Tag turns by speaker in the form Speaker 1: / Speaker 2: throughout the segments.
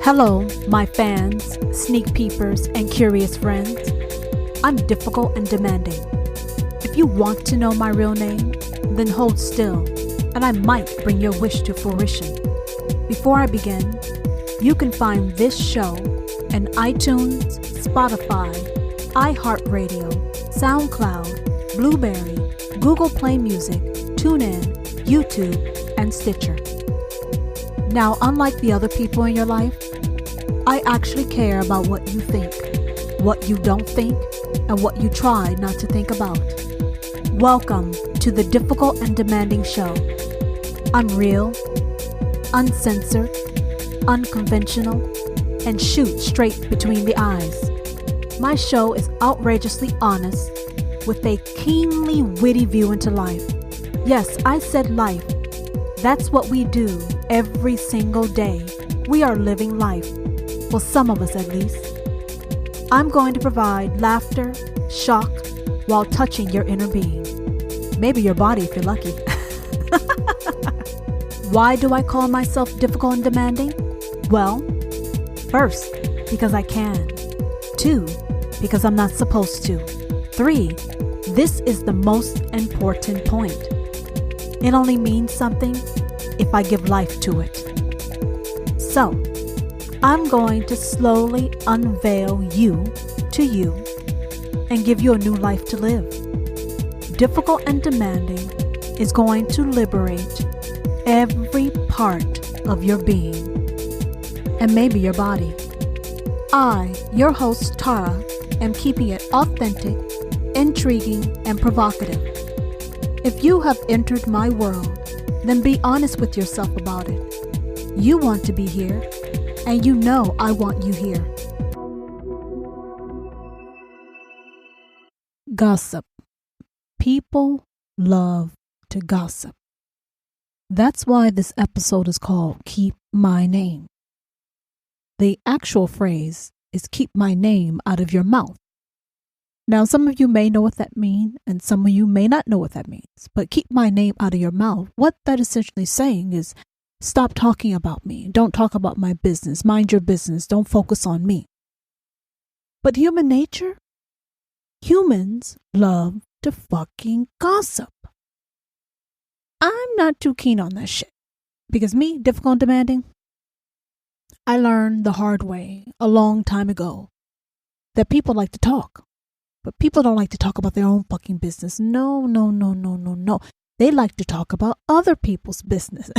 Speaker 1: Hello, my fans, sneak peepers, and curious friends. I'm difficult and demanding. If you want to know my real name, then hold still, and I might bring your wish to fruition. Before I begin, you can find this show in iTunes, Spotify, iHeartRadio, SoundCloud, Blueberry, Google Play Music, TuneIn, YouTube, and Stitcher. Now, unlike the other people in your life, I actually care about what you think, what you don't think, and what you try not to think about. Welcome to the Difficult and Demanding Show. I'm real, uncensored, unconventional, and shoot straight between the eyes. My show is outrageously honest with a keenly witty view into life. Yes, I said life. That's what we do every single day. We are living life. Well, some of us at least. I'm going to provide laughter, shock, while touching your inner being. Maybe your body if you're lucky. Why do I call myself difficult and demanding? Well, first, because I can. 2, because I'm not supposed to. 3, this is the most important point. It only means something if I give life to it. So, I'm going to slowly unveil you to you and give you a new life to live. Difficult and demanding is going to liberate every part of your being and maybe your body. I, your host Tara, am keeping it authentic, intriguing, and provocative. If you have entered my world, then be honest with yourself about it. You want to be here, and you know I want you here. Gossip. People love to gossip. That's why this episode is called Keep My Name. The actual phrase is keep my name out of your mouth. Now, some of you may know what that means, and some of you may not know what that means. But keep my name out of your mouth. What that essentially saying is, stop talking about me. Don't talk about my business. Mind your business. Don't focus on me. But human nature? Humans love to fucking gossip. I'm not too keen on that shit. Because me, difficult and demanding, I learned the hard way a long time ago that people like to talk. But people don't like to talk about their own fucking business. No. They like to talk about other people's business.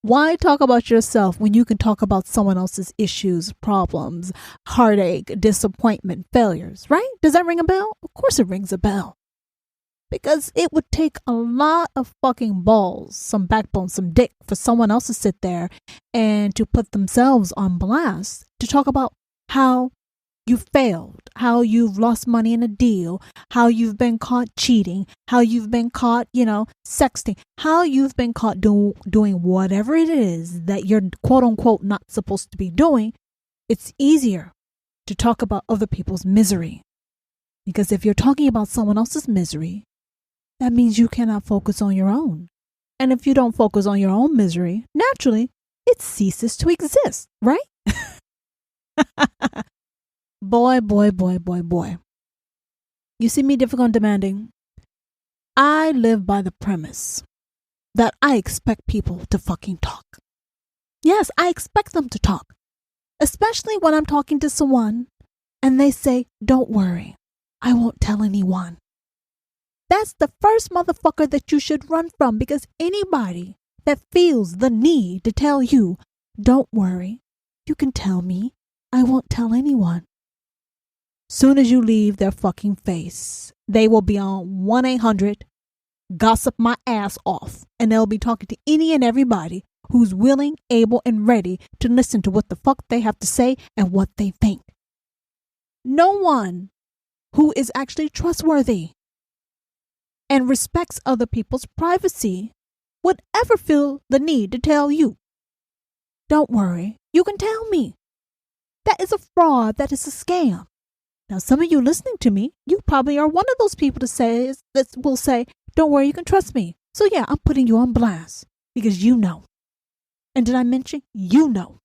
Speaker 1: Why talk about yourself when you can talk about someone else's issues, problems, heartache, disappointment, failures, right? Does that ring a bell? Of course it rings a bell. Because it would take a lot of fucking balls, some backbone, some dick for someone else to sit there and to put themselves on blast to talk about how you failed, how you've lost money in a deal, how you've been caught cheating, how you've been caught, sexting, how you've been caught doing whatever it is that you're quote unquote not supposed to be doing. It's easier to talk about other people's misery. Because if you're talking about someone else's misery, that means you cannot focus on your own. And if you don't focus on your own misery, naturally, it ceases to exist, right? Boy. You see me difficult and demanding? I live by the premise that I expect people to fucking talk. Yes, I expect them to talk. Especially when I'm talking to someone and they say, don't worry, I won't tell anyone. That's the first motherfucker that you should run from, because anybody that feels the need to tell you, don't worry, you can tell me, I won't tell anyone. Soon as you leave their fucking face, they will be on 1-800 gossip my ass off, and they'll be talking to any and everybody who's willing, able, and ready to listen to what the fuck they have to say and what they think. No one who is actually trustworthy and respects other people's privacy would ever feel the need to tell you, don't worry, you can tell me. That is a fraud. That is a scam. Now, some of you listening to me, you probably are one of those people that will say, don't worry, you can trust me. So yeah, I'm putting you on blast because you know. And did I mention you know?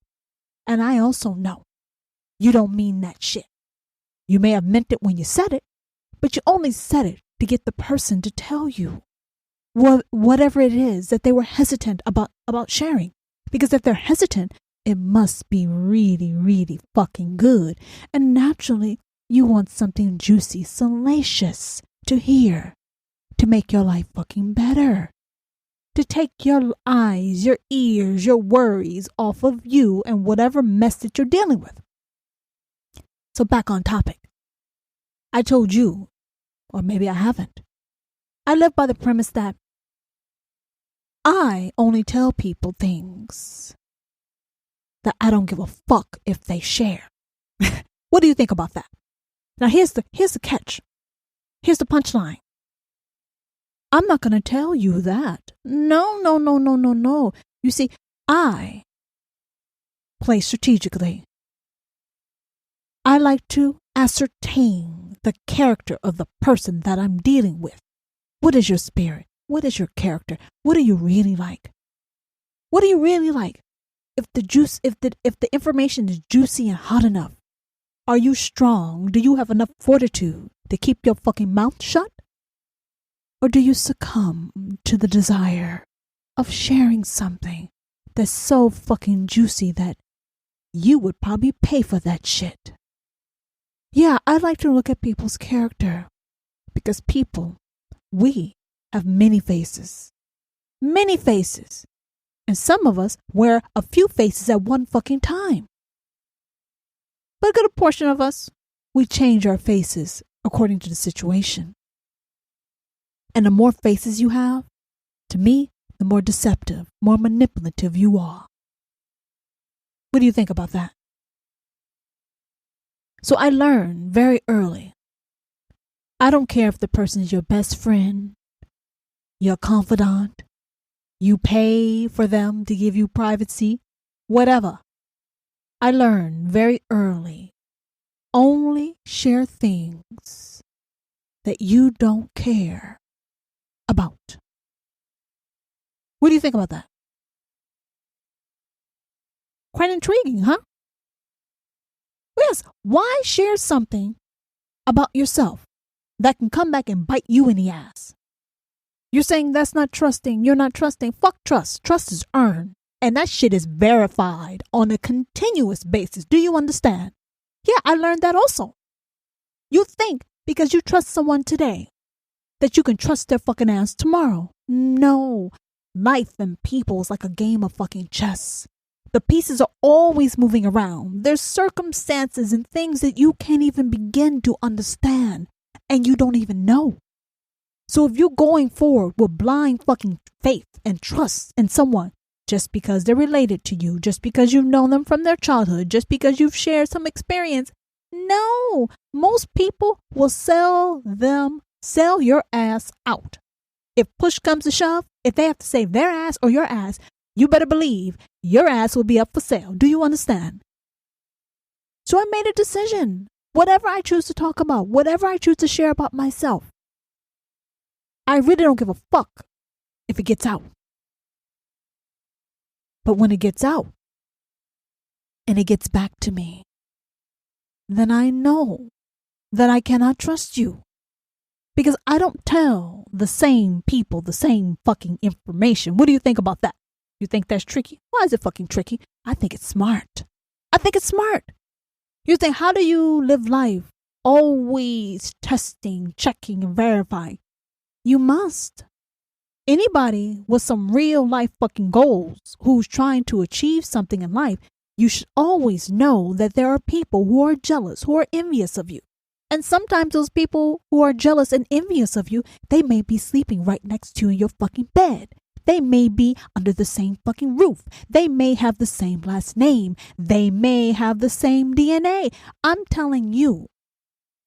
Speaker 1: And I also know you don't mean that shit. You may have meant it when you said it, but you only said it to get the person to tell you whatever it is that they were hesitant about sharing. Because if they're hesitant, it must be really, really fucking good. And naturally, you want something juicy, salacious to hear, to make your life fucking better. To take your eyes, your ears, your worries off of you and whatever mess that you're dealing with. So back on topic. I told you, or maybe I haven't, I live by the premise that I only tell people things that I don't give a fuck if they share. What do you think about that? Now here's the catch. Here's the punchline. I'm not going to tell you that. No. You see, I play strategically. I like to ascertain the character of the person that I'm dealing with. What is your spirit? What is your character? What are you really like? What are you really like? If the information is juicy and hot enough, are you strong? Do you have enough fortitude to keep your fucking mouth shut? Or do you succumb to the desire of sharing something that's so fucking juicy that you would probably pay for that shit? Yeah, I like to look at people's character because people, we have many faces. Many faces. And some of us wear a few faces at one fucking time. But a good portion of us, we change our faces according to the situation. And the more faces you have, to me, the more deceptive, more manipulative you are. What do you think about that? So I learned very early. I don't care if the person is your best friend, your confidant, you pay for them to give you privacy, whatever. I learned very early, only share things that you don't care about. What do you think about that? Quite intriguing, huh? Yes, why share something about yourself that can come back and bite you in the ass? You're saying that's not trusting, you're not trusting. Fuck trust. Trust is earned. And that shit is verified on a continuous basis. Do you understand? Yeah, I learned that also. You think because you trust someone today that you can trust their fucking ass tomorrow. No. Life and people is like a game of fucking chess. The pieces are always moving around. There's circumstances and things that you can't even begin to understand. And you don't even know. So if you're going forward with blind fucking faith and trust in someone, just because they're related to you, just because you've known them from their childhood, just because you've shared some experience, no, most people will sell your ass out. If push comes to shove, if they have to save their ass or your ass, you better believe your ass will be up for sale. Do you understand? So I made a decision. Whatever I choose to talk about, whatever I choose to share about myself, I really don't give a fuck if it gets out. But when it gets out and it gets back to me, then I know that I cannot trust you. Because I don't tell the same people the same fucking information. What do you think about that? You think that's tricky? Why is it fucking tricky? I think it's smart. I think it's smart. You think, how do you live life? Always testing, checking, and verifying. You must. Anybody with some real life fucking goals who's trying to achieve something in life, you should always know that there are people who are jealous, who are envious of you. And sometimes those people who are jealous and envious of you, they may be sleeping right next to you in your fucking bed. They may be under the same fucking roof. They may have the same last name. They may have the same DNA. I'm telling you,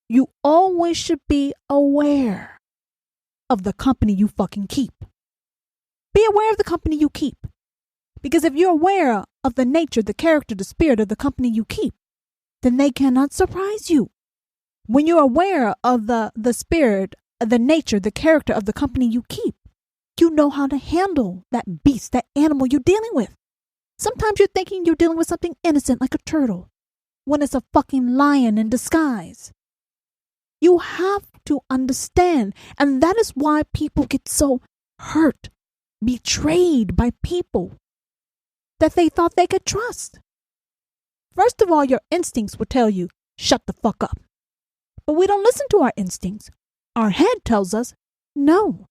Speaker 1: you always should be aware of the company you fucking keep. Be aware of the company you keep. Because if you're aware of the nature, the character, the spirit of the company you keep, then they cannot surprise you. When you're aware of the spirit, the nature, the character of the company you keep, you know how to handle that beast, that animal you're dealing with. Sometimes you're thinking you're dealing with something innocent like a turtle, when it's a fucking lion in disguise. You have to understand, and that is why people get so hurt, betrayed by people that they thought they could trust. First of all, your instincts will tell you, shut the fuck up. But we don't listen to our instincts. Our head tells us, no,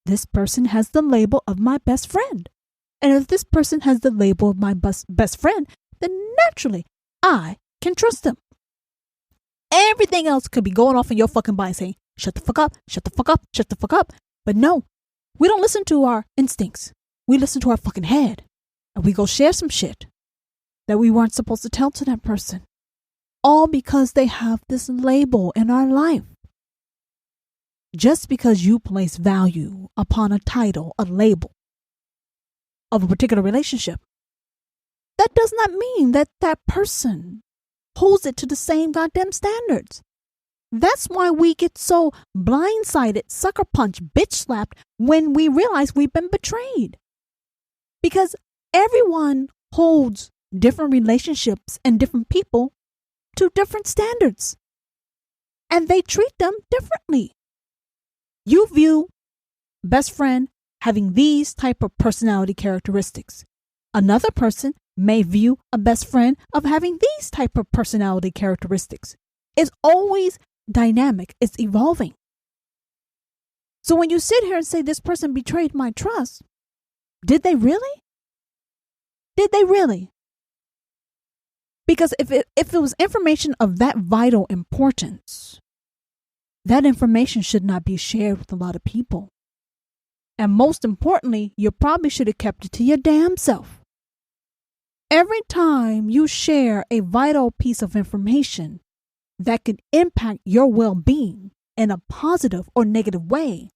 Speaker 1: this person has the label of my best friend. And if this person has the label of my best friend, then naturally, I can trust them. Everything else could be going off in your fucking body saying, shut the fuck up, shut the fuck up, shut the fuck up. But no, we don't listen to our instincts. We listen to our fucking head. And we go share some shit that we weren't supposed to tell to that person. All because they have this label in our life. Just because you place value upon a title, a label of a particular relationship, that does not mean that that person holds it to the same goddamn standards. That's why we get so blindsided, sucker punched, bitch slapped when we realize we've been betrayed. Because everyone holds different relationships and different people to different standards. And they treat them differently. You view best friend having these type of personality characteristics. Another person may view a best friend of having these type of personality characteristics. It's always dynamic. It's evolving. So when you sit here and say this person betrayed my trust, did they really? Did they really? Because if it was information of that vital importance, that information should not be shared with a lot of people. And most importantly, you probably should have kept it to your damn self. Every time you share a vital piece of information that could impact your well-being in a positive or negative way,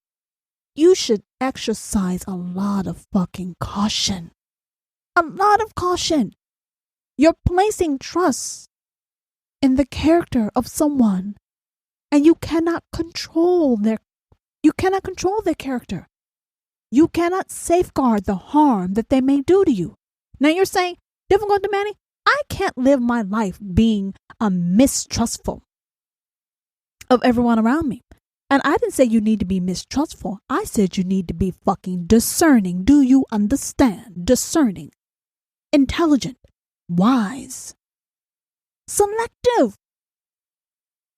Speaker 1: you should exercise a lot of fucking caution. A lot of caution. You're placing trust in the character of someone, and you cannot control their character. You cannot safeguard the harm that they may do to you. Now you're saying, difficult demanding, I can't live my life being mistrustful of everyone around me. And I didn't say you need to be mistrustful. I said you need to be fucking discerning. Do you understand? Discerning, intelligent, wise, selective.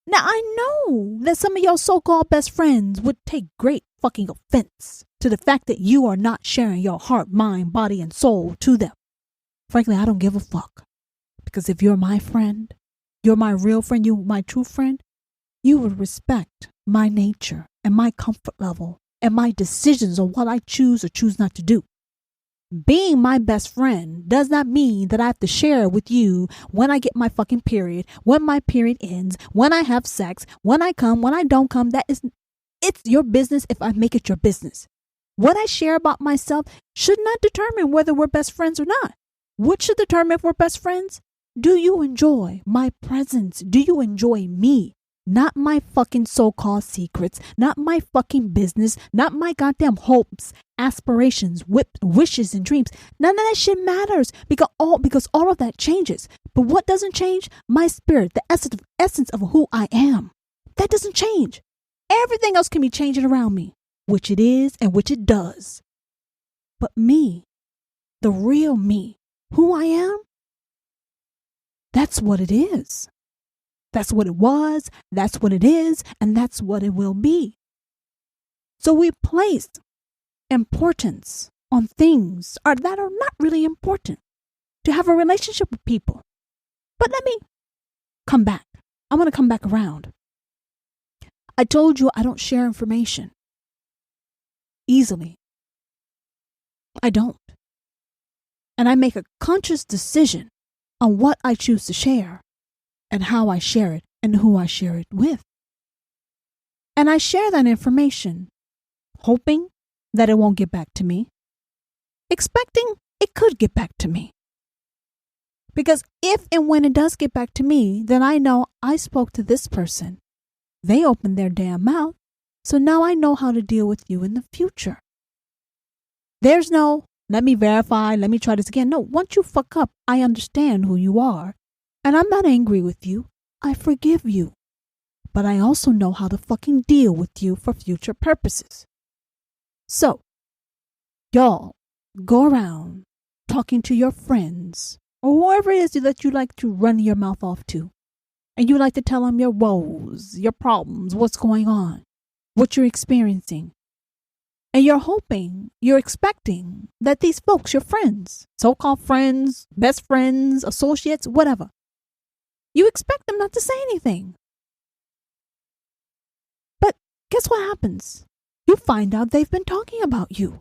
Speaker 1: Now, I know that some of your so-called best friends would take great fucking offense to the fact that you are not sharing your heart, mind, body, and soul to them. Frankly, I don't give a fuck. Because if you're my friend, you're my real friend, you're my true friend, you would respect my nature and my comfort level and my decisions on what I choose or choose not to do. Being my best friend does not mean that I have to share with you when I get my fucking period, when my period ends, when I have sex, when I come, when I don't come. It's your business if I make it your business. What I share about myself should not determine whether we're best friends or not. What should determine if we're best friends? Do you enjoy my presence? Do you enjoy me? Not my fucking so-called secrets, not my fucking business, not my goddamn hopes, aspirations, wishes, and dreams. None of that shit matters because all of that changes. But what doesn't change? My spirit, the essence of who I am. That doesn't change. Everything else can be changing around me, which it is and which it does. But me, the real me, who I am, that's what it is. That's what it was, that's what it is, and that's what it will be. So we place importance on things that are not really important to have a relationship with people. But let me come back. I want to come back around. I told you I don't share information easily. I don't. And I make a conscious decision on what I choose to share and how I share it and who I share it with. And I share that information, hoping that it won't get back to me, expecting it could get back to me. Because if and when it does get back to me, then I know I spoke to this person. They opened their damn mouth, so now I know how to deal with you in the future. There's no let me verify, let me try this again. No, once you fuck up, I understand who you are. And I'm not angry with you. I forgive you. But I also know how to fucking deal with you for future purposes. So, y'all, go around talking to your friends or whoever it is that you like to run your mouth off to. And you like to tell them your woes, your problems, what's going on, what you're experiencing. And you're hoping, you're expecting that these folks, your friends, so-called friends, best friends, associates, whatever, you expect them not to say anything. But guess what happens? You find out they've been talking about you.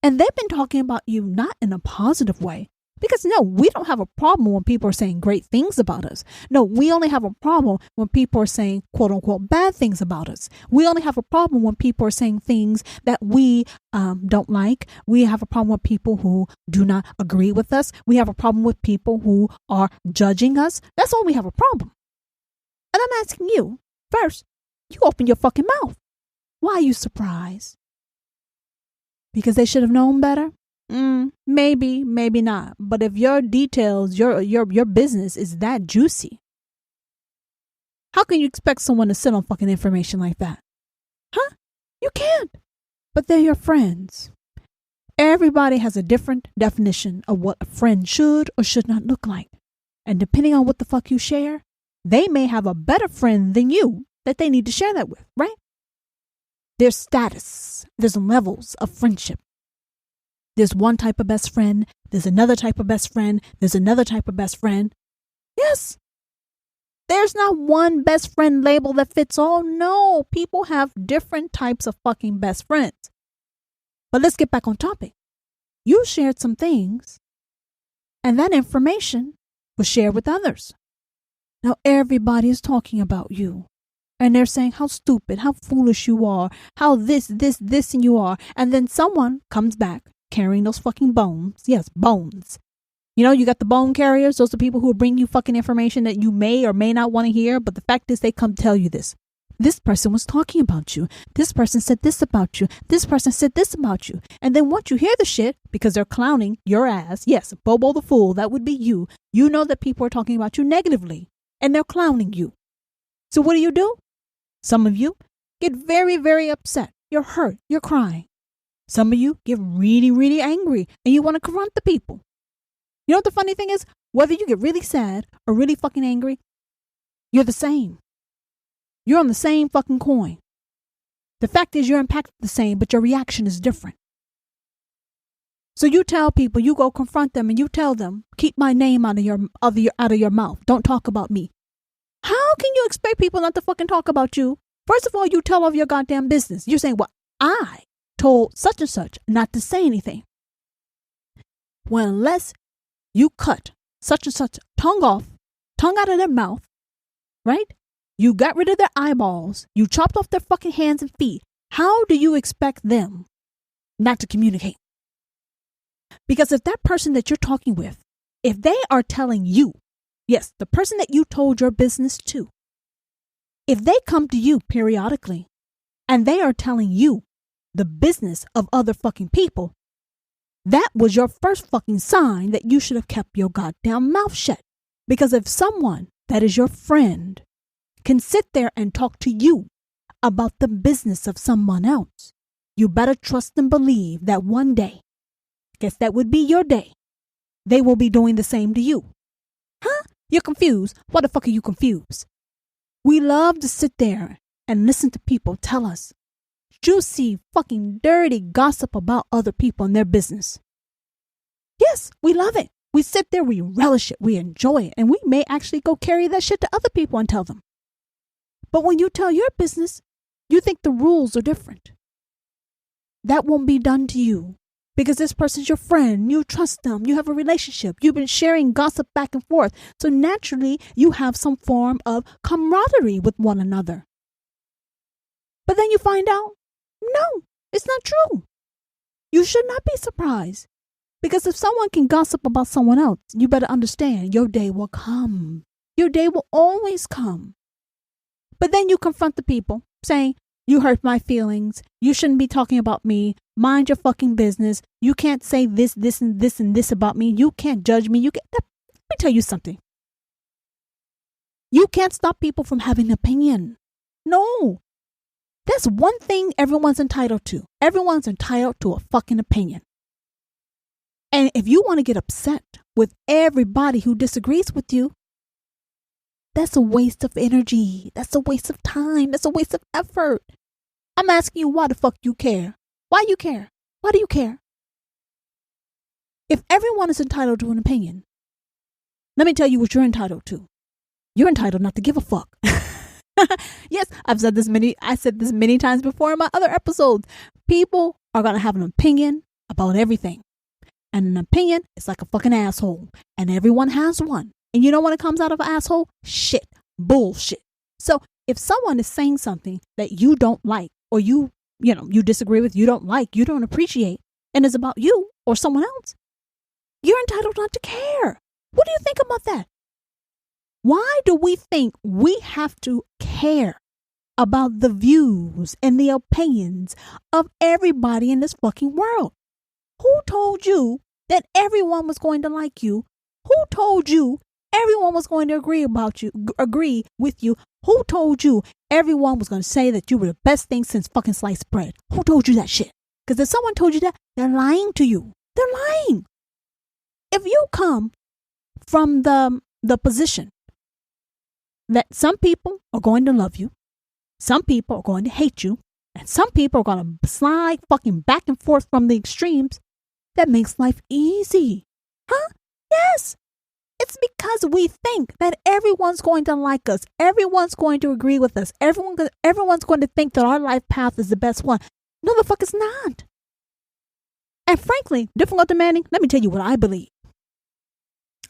Speaker 1: And they've been talking about you not in a positive way. Because no, we don't have a problem when people are saying great things about us. No, we only have a problem when people are saying quote unquote bad things about us. We only have a problem when people are saying things that we don't like. We have a problem with people who do not agree with us. We have a problem with people who are judging us. That's when we have a problem. And I'm asking you, first, you open your fucking mouth. Why are you surprised? Because they should have known better? Maybe, maybe not. But if your details, your business is that juicy, how can you expect someone to sit on fucking information like that? Huh? You can't. But they're your friends. Everybody has a different definition of what a friend should or should not look like. And depending on what the fuck you share, they may have a better friend than you that they need to share that with, right? There's status. There's levels of friendship. There's one type of best friend. There's another type of best friend. There's another type of best friend. Yes. There's not one best friend label that fits all. No, people have different types of fucking best friends. But let's get back on topic. You shared some things, and that information was shared with others. Now everybody is talking about you. And they're saying how stupid, how foolish you are, how this, and you are. And then someone comes back carrying those fucking bones. Yes, bones. You know, you got the bone carriers. Those are people who bring you fucking information that you may or may not want to hear. But the fact is they come tell you this. This person was talking about you. This person said this about you. This person said this about you. And then once you hear the shit, because they're clowning your ass. Yes, Bobo the fool, that would be you. You know that people are talking about you negatively. And they're clowning you. So what do? Some of you get very, very upset. You're hurt. You're crying. Some of you get really, really angry and you want to confront the people. You know what the funny thing is? Whether you get really sad or really fucking angry, you're the same. You're on the same fucking coin. The fact is you're impacted the same, but your reaction is different. So you tell people, you go confront them and you tell them, keep my name out of your mouth. Don't talk about me. How can you expect people not to fucking talk about you? First of all, you tell of your goddamn business. You're saying, well, I told such and such not to say anything. Well, unless you cut such and such tongue out of their mouth, right? You got rid of their eyeballs. You chopped off their fucking hands and feet. How do you expect them not to communicate? Because if that person that you're talking with, if they are telling you, yes, the person that you told your business to, if they come to you periodically and they are telling you the business of other fucking people, that was your first fucking sign that you should have kept your goddamn mouth shut. Because if someone that is your friend can sit there and talk to you about the business of someone else, you better trust and believe that one day, guess that would be your day, they will be doing the same to you. Huh? You're confused. Why the fuck are you confused? We love to sit there and listen to people tell us juicy, fucking dirty gossip about other people and their business. Yes, we love it. We sit there, we relish it, we enjoy it, and we may actually go carry that shit to other people and tell them. But when you tell your business, you think the rules are different. That won't be done to you. Because this person's your friend, you trust them, you have a relationship, you've been sharing gossip back and forth. So naturally, you have some form of camaraderie with one another. But then you find out, no, it's not true. You should not be surprised. Because if someone can gossip about someone else, you better understand your day will come. Your day will always come. But then you confront the people saying, You hurt my feelings. You shouldn't be talking about me. Mind your fucking business. You can't say this, this, and this, and this about me. You can't judge me. Let me tell you something. You can't stop people from having an opinion. No. That's one thing everyone's entitled to. Everyone's entitled to a fucking opinion. And if you want to get upset with everybody who disagrees with you, that's a waste of energy. That's a waste of time. That's a waste of effort. I'm asking you, why the fuck you care? Why you care? Why do you care? If everyone is entitled to an opinion, let me tell you what you're entitled to. You're entitled not to give a fuck. Yes, I said this many times before in my other episodes. People are going to have an opinion about everything. And an opinion is like a fucking asshole. And everyone has one. And you know when it comes out of an asshole? Shit. Bullshit. So if someone is saying something that you don't like, or you disagree with, you don't like, you don't appreciate, and it's about you or someone else, you're entitled not to care. What do you think about that? Why do we think we have to care about the views and the opinions of everybody in this fucking world? Who told you that everyone was going to like you? Who told you everyone was going to agree with you? Who told you everyone was going to say that you were the best thing since fucking sliced bread? Who told you that shit? Because if someone told you that, they're lying to you. They're lying. If you come from the position that some people are going to love you, some people are going to hate you, and some people are going to slide fucking back and forth from the extremes, that makes life easy. Huh? Yes. It's because we think that everyone's going to like us. Everyone's going to agree with us. Everyone's going to think that our life path is the best one. No, the fuck it's not. And frankly, difficult demanding, let me tell you what I believe.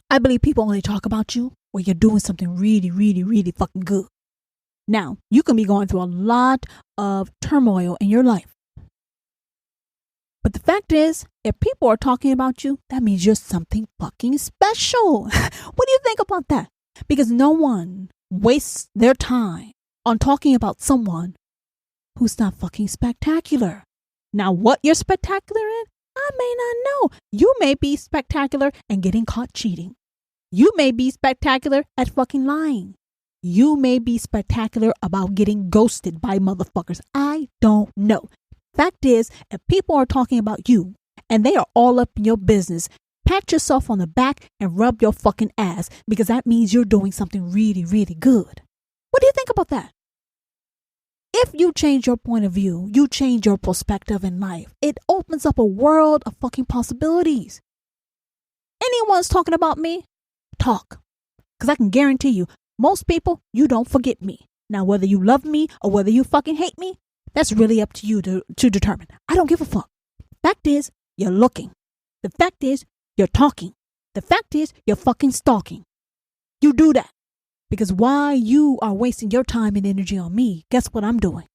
Speaker 1: I believe people only talk about you when you're doing something really, really, really fucking good. Now, you can be going through a lot of turmoil in your life. But the fact is, if people are talking about you, that means you're something fucking special. What do you think about that? Because no one wastes their time on talking about someone who's not fucking spectacular. Now, what you're spectacular in, I may not know. You may be spectacular and getting caught cheating. You may be spectacular at fucking lying. You may be spectacular about getting ghosted by motherfuckers. I don't know. Fact is, if people are talking about you and they are all up in your business, pat yourself on the back and rub your fucking ass, because that means you're doing something really, really good. What do you think about that? If you change your point of view, you change your perspective in life, it opens up a world of fucking possibilities. Anyone's talking about me? Talk. Because I can guarantee you, most people, you don't forget me. Now, whether you love me or whether you fucking hate me, that's really up to you to determine. I don't give a fuck. Fact is, you're looking. The fact is, you're talking. The fact is, you're fucking stalking. You do that. Because while you are wasting your time and energy on me, guess what I'm doing?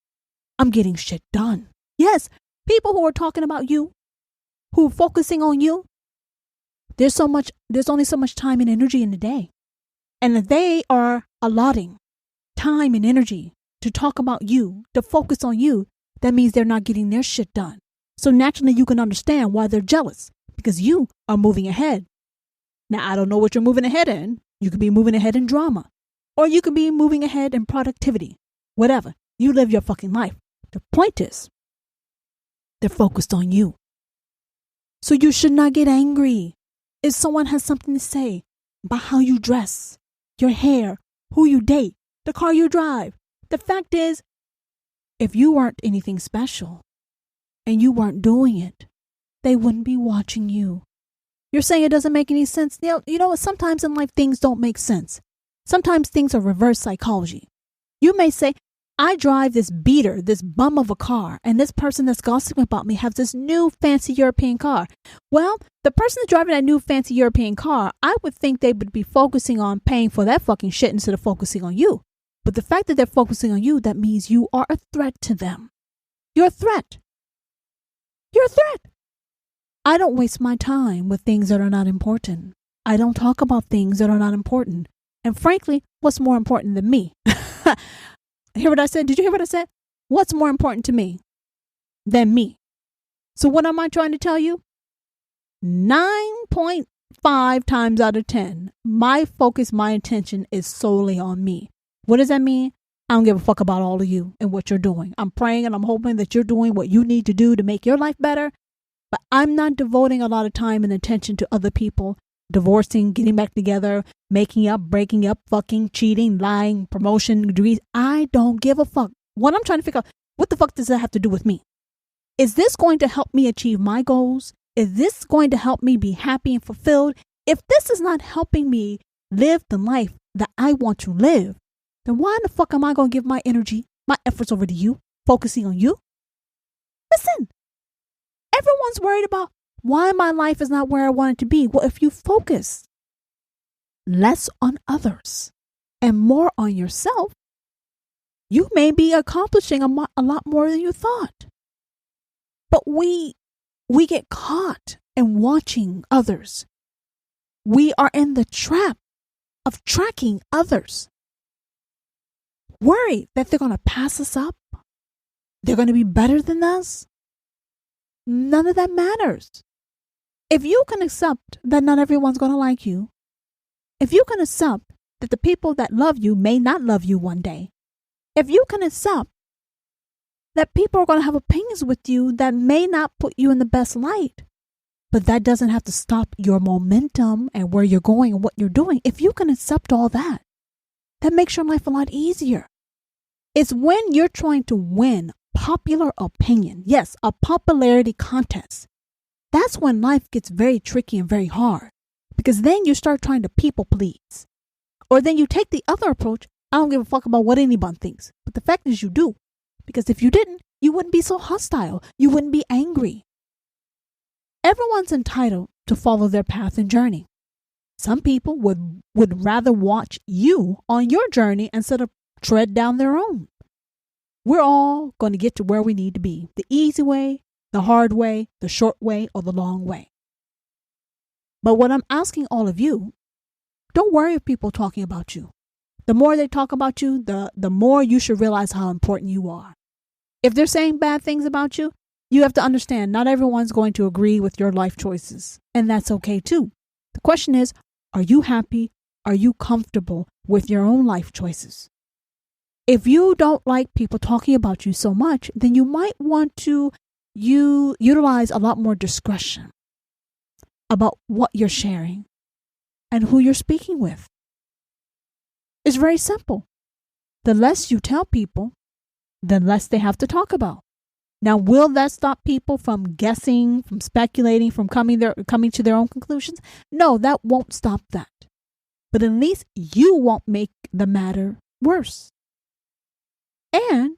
Speaker 1: I'm getting shit done. Yes, people who are talking about you, who are focusing on you, there's only so much time and energy in the day. And if they are allotting time and energy to talk about you, to focus on you, that means they're not getting their shit done. So naturally, you can understand why they're jealous, because you are moving ahead. Now, I don't know what you're moving ahead in. You could be moving ahead in drama, or you could be moving ahead in productivity. Whatever. You live your fucking life. The point is, they're focused on you. So you should not get angry if someone has something to say about how you dress, your hair, who you date, the car you drive. The fact is, if you weren't anything special and you weren't doing it, they wouldn't be watching you. You're saying it doesn't make any sense? You know what? Sometimes in life, things don't make sense. Sometimes things are reverse psychology. You may say, I drive this beater, this bum of a car, and this person that's gossiping about me has this new fancy European car. Well, the person that's driving that new fancy European car, I would think they would be focusing on paying for that fucking shit instead of focusing on you. But the fact that they're focusing on you, that means you are a threat to them. You're a threat. You're a threat. I don't waste my time with things that are not important. I don't talk about things that are not important. And frankly, what's more important than me? Hear what I said? Did you hear what I said? What's more important to me than me? So what am I trying to tell you? 9.5 times out of 10, my focus, my attention is solely on me. What does that mean? I don't give a fuck about all of you and what you're doing. I'm praying and I'm hoping that you're doing what you need to do to make your life better. But I'm not devoting a lot of time and attention to other people, divorcing, getting back together, making up, breaking up, fucking, cheating, lying, promotion, degrees. I don't give a fuck. What I'm trying to figure out, what the fuck does that have to do with me? Is this going to help me achieve my goals? Is this going to help me be happy and fulfilled? If this is not helping me live the life that I want to live, then why in the fuck am I going to give my energy, my efforts over to you, focusing on you? Listen, everyone's worried about why my life is not where I want it to be. Well, if you focus less on others and more on yourself, you may be accomplishing a lot more than you thought. But we get caught in watching others. We are in the trap of tracking others. Worried that they're going to pass us up. They're going to be better than us. None of that matters. If you can accept that not everyone's going to like you, if you can accept that the people that love you may not love you one day, if you can accept that people are going to have opinions with you that may not put you in the best light, but that doesn't have to stop your momentum and where you're going and what you're doing. If you can accept all that, that makes your life a lot easier. It's when you're trying to win popular opinion, yes, a popularity contest. That's when life gets very tricky and very hard, because then you start trying to people please. Or then you take the other approach, I don't give a fuck about what anyone thinks. But the fact is you do. Because if you didn't, you wouldn't be so hostile. You wouldn't be angry. Everyone's entitled to follow their path and journey. Some people would rather watch you on your journey instead of tread down their own. We're all going to get to where we need to be. The easy way, the hard way, the short way, or the long way. But what I'm asking all of you, don't worry if people are talking about you. The more they talk about you, the more you should realize how important you are. If they're saying bad things about you, you have to understand not everyone's going to agree with your life choices. And that's okay too. The question is, are you happy? Are you comfortable with your own life choices? If you don't like people talking about you so much, then you might want to utilize a lot more discretion about what you're sharing and who you're speaking with. It's very simple. The less you tell people, the less they have to talk about. Now, will that stop people from guessing, from speculating, from coming to their own conclusions? No, that won't stop that. But at least you won't make the matter worse. And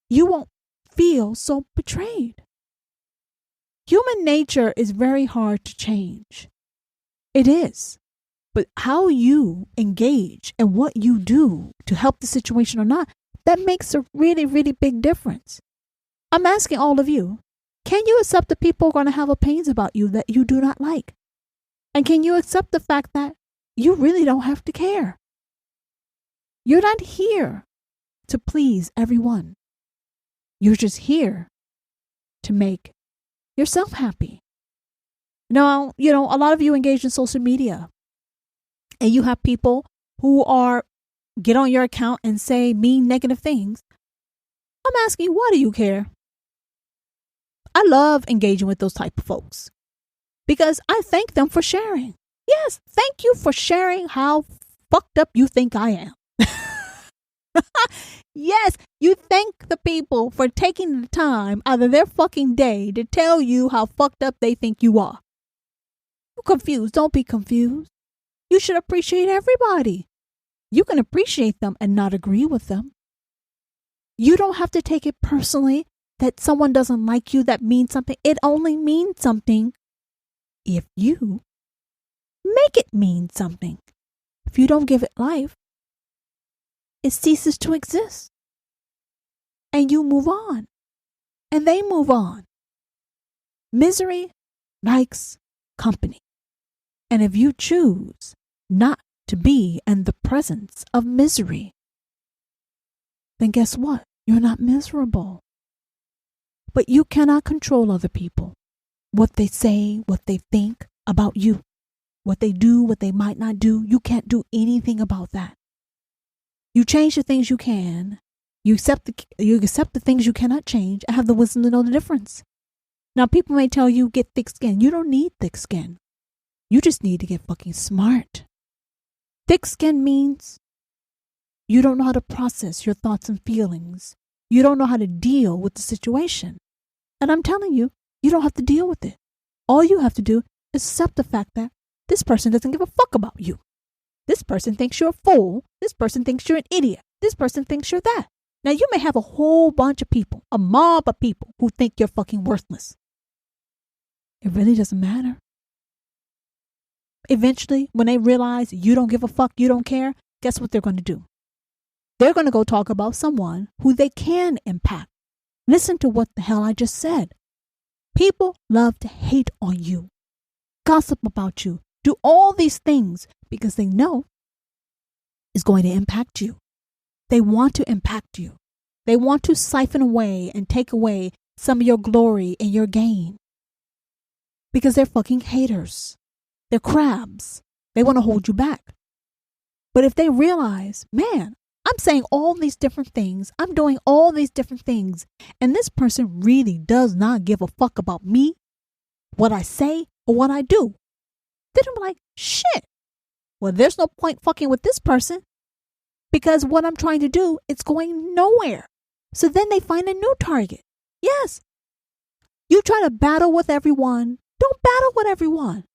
Speaker 1: you won't feel so betrayed. Human nature is very hard to change. It is. But how you engage and what you do to help the situation or not, that makes a really, really big difference. I'm asking all of you, can you accept that people are going to have opinions about you that you do not like? And can you accept the fact that you really don't have to care? You're not here to please everyone. You're just here to make yourself happy. Now, a lot of you engage in social media. And you have people who get on your account and say mean, negative things. I'm asking, why do you care? I love engaging with those type of folks because I thank them for sharing. Yes, thank you for sharing how fucked up you think I am. Yes, you thank the people for taking the time out of their fucking day to tell you how fucked up they think you are. You're confused. Don't be confused. You should appreciate everybody. You can appreciate them and not agree with them. You don't have to take it personally that someone doesn't like you. That means something. It only means something if you make it mean something. If you don't give it life, it ceases to exist. And you move on. And they move on. Misery likes company. And if you choose not to be in the presence of misery, then guess what? You're not miserable. But you cannot control other people. What they say, what they think about you. What they do, what they might not do. You can't do anything about that. You change the things you can. You accept the things you cannot change and have the wisdom to know the difference. Now, people may tell you, get thick skin. You don't need thick skin. You just need to get fucking smart. Thick skin means you don't know how to process your thoughts and feelings. You don't know how to deal with the situation. And I'm telling you, you don't have to deal with it. All you have to do is accept the fact that this person doesn't give a fuck about you. This person thinks you're a fool. This person thinks you're an idiot. This person thinks you're that. Now, you may have a whole bunch of people, a mob of people who think you're fucking worthless. It really doesn't matter. Eventually, when they realize you don't give a fuck, you don't care, guess what they're going to do? They're going to go talk about someone who they can impact. Listen to what the hell I just said. People love to hate on you, gossip about you, do all these things because they know it's going to impact you. They want to impact you. They want to siphon away and take away some of your glory and your gain because they're fucking haters. They're crabs. They want to hold you back. But if they realize, man, I'm saying all these different things. I'm doing all these different things. And this person really does not give a fuck about me, what I say, or what I do. Then I'm like, shit. Well, there's no point fucking with this person because what I'm trying to do, it's going nowhere. So then they find a new target. Yes. You try to battle with everyone. Don't battle with everyone.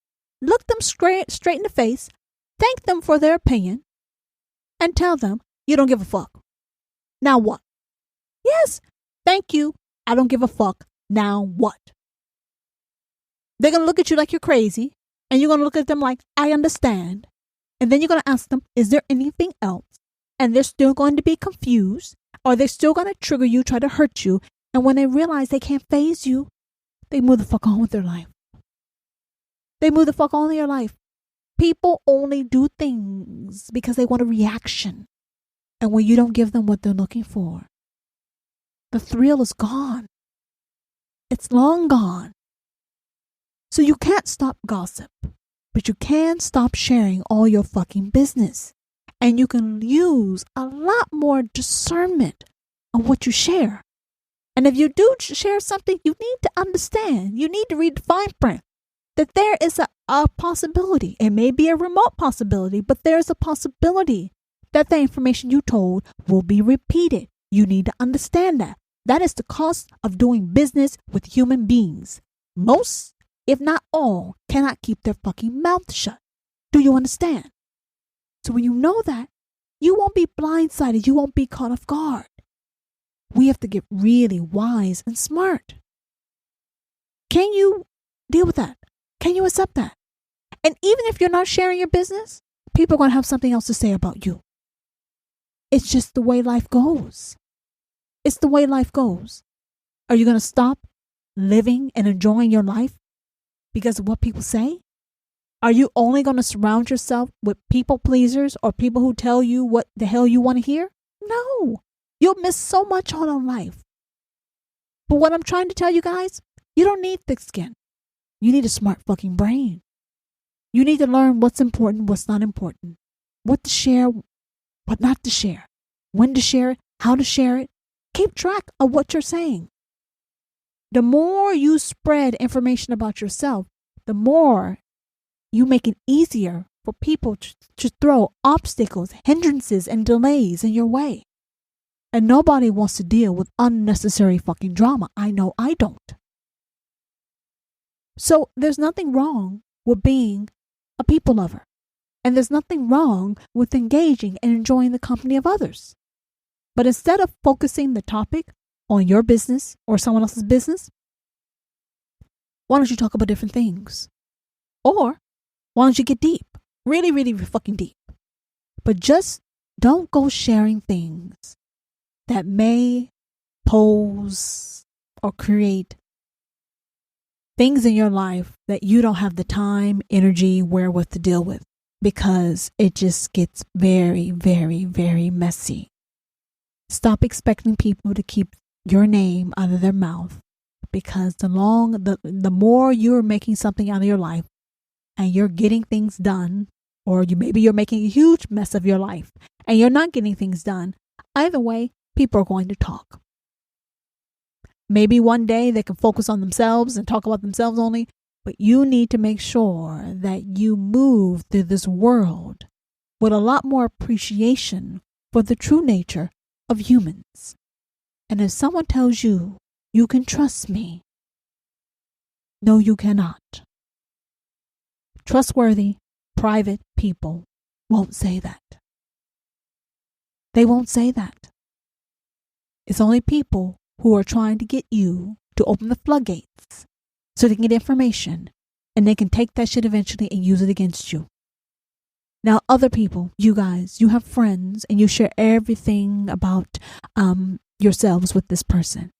Speaker 1: Look them straight in the face. Thank them for their opinion. And tell them, you don't give a fuck. Now what? Yes, thank you. I don't give a fuck. Now what? They're going to look at you like you're crazy. And you're going to look at them like, I understand. And then you're going to ask them, is there anything else? And they're still going to be confused. Or they're still going to trigger you, try to hurt you. And when they realize they can't faze you, they move the fuck on with their life. They move the fuck on with their life. People only do things because they want a reaction. And when you don't give them what they're looking for, the thrill is gone. It's long gone. So you can't stop gossip, but you can stop sharing all your fucking business. And you can use a lot more discernment on what you share. And if you do share something, you need to understand. You need to read the fine print. That there is a possibility. It may be a remote possibility, but there's a possibility that the information you told will be repeated. You need to understand that. That is the cost of doing business with human beings. Most, if not all, cannot keep their fucking mouth shut. Do you understand? So when you know that, you won't be blindsided. You won't be caught off guard. We have to get really wise and smart. Can you deal with that? Can you accept that? And even if you're not sharing your business, people are going to have something else to say about you. It's just the way life goes. It's the way life goes. Are you going to stop living and enjoying your life because of what people say? Are you only going to surround yourself with people pleasers or people who tell you what the hell you want to hear? No. You'll miss so much out on life. But what I'm trying to tell you guys, you don't need thick skin. You need a smart fucking brain. You need to learn what's important, what's not important, what to share, what not to share, when to share it, how to share it. Keep track of what you're saying. The more you spread information about yourself, the more you make it easier for people to throw obstacles, hindrances, and delays in your way. And nobody wants to deal with unnecessary fucking drama. I know I don't. So there's nothing wrong with being a people lover. And there's nothing wrong with engaging and enjoying the company of others. But instead of focusing the topic on your business or someone else's business, why don't you talk about different things? Or why don't you get deep? Really, really fucking deep. But just don't go sharing things that may pose or create things in your life that you don't have the time, energy, wherewith to deal with, because it just gets very, very, very messy. Stop expecting people to keep your name out of their mouth, because the more you're making something out of your life and you're getting things done, or maybe you're making a huge mess of your life and you're not getting things done, either way, people are going to talk. Maybe one day they can focus on themselves and talk about themselves only, but you need to make sure that you move through this world with a lot more appreciation for the true nature of humans. And if someone tells you, you can trust me, no, you cannot. Trustworthy, private people won't say that. They won't say that. It's only people who are trying to get you to open the floodgates so they can get information, and they can take that shit eventually and use it against you. Now, other people, you guys, you have friends and you share everything about yourselves with this person.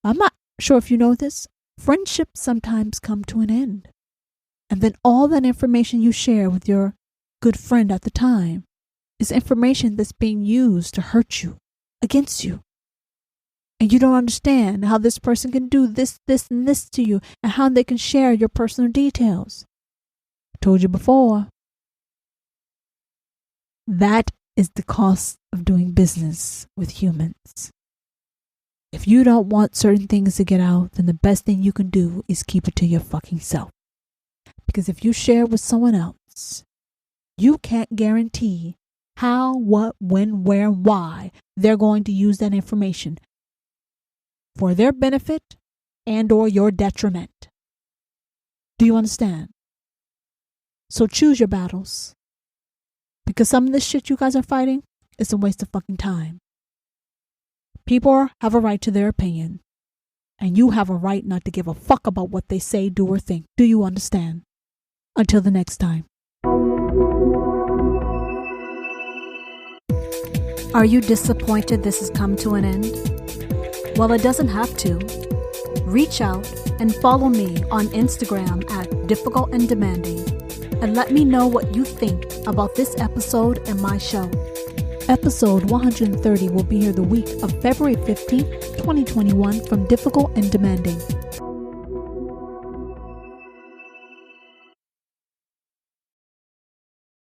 Speaker 1: I'm not sure if you know this. Friendships sometimes come to an end. And then all that information you share with your good friend at the time is information that's being used to hurt you, against you. And you don't understand how this person can do this, and this to you, and how they can share your personal details. I told you before. That is the cost of doing business with humans. If you don't want certain things to get out, then the best thing you can do is keep it to your fucking self. Because if you share with someone else, you can't guarantee how, what, when, where, and why they're going to use that information for their benefit and or your detriment. Do you understand? So choose your battles. Because some of this shit you guys are fighting is a waste of fucking time. People have a right to their opinion, and you have a right not to give a fuck about what they say, do, or think. Do you understand? Until the next time. Are you disappointed this has come to an end? Well, it doesn't have to. Reach out and follow me on Instagram at Difficult and Demanding, and let me know what you think about this episode and my show. Episode 130 will be here the week of February 15th, 2021 from Difficult and Demanding.